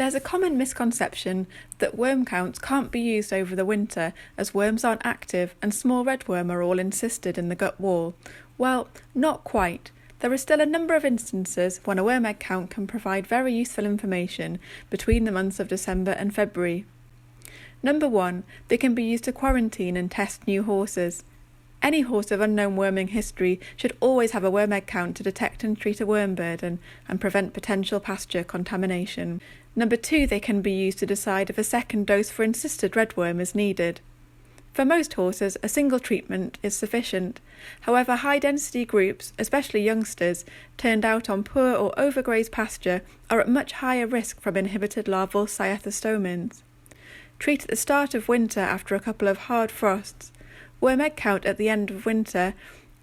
There's a common misconception that worm counts can't be used over the winter as worms aren't active and small redworm are all encysted in the gut wall. Well, not quite. There are still a number of instances when a worm egg count can provide very useful information between the months of December and February. Number 1, they can be used to quarantine and test new horses. Any horse of unknown worming history should always have a worm egg count to detect and treat a worm burden and prevent potential pasture contamination. Number 2, they can be used to decide if a second dose for encysted redworm is needed. For most horses, a single treatment is sufficient. However, high-density groups, especially youngsters, turned out on poor or overgrazed pasture are at much higher risk from inhibited larval cyatostomins. Treat at the start of winter after a couple of hard frosts. Worm egg count at the end of winter,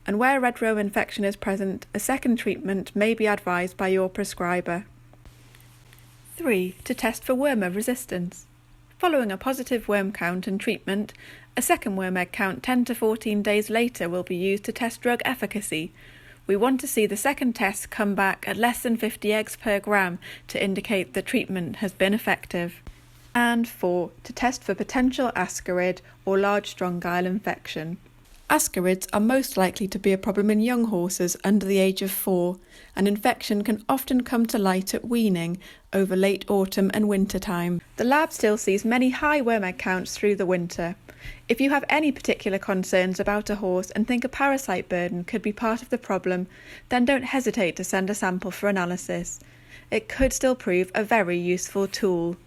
and where redworm infection is present, a second treatment may be advised by your prescriber. 3. To test for wormer resistance. Following a positive worm count and treatment, a second worm egg count 10 to 14 days later will be used to test drug efficacy. We want to see the second test come back at less than 50 eggs per gram to indicate the treatment has been effective. And 4. To test for potential ascarid or large strongyle infection. Ascarids are most likely to be a problem in young horses under the age of 4, and infection can often come to light at weaning over late autumn and winter time. The lab still sees many high worm egg counts through the winter. If you have any particular concerns about a horse and think a parasite burden could be part of the problem, then don't hesitate to send a sample for analysis. It could still prove a very useful tool.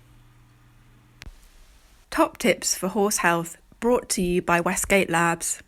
Top tips for horse health, brought to you by Westgate Labs.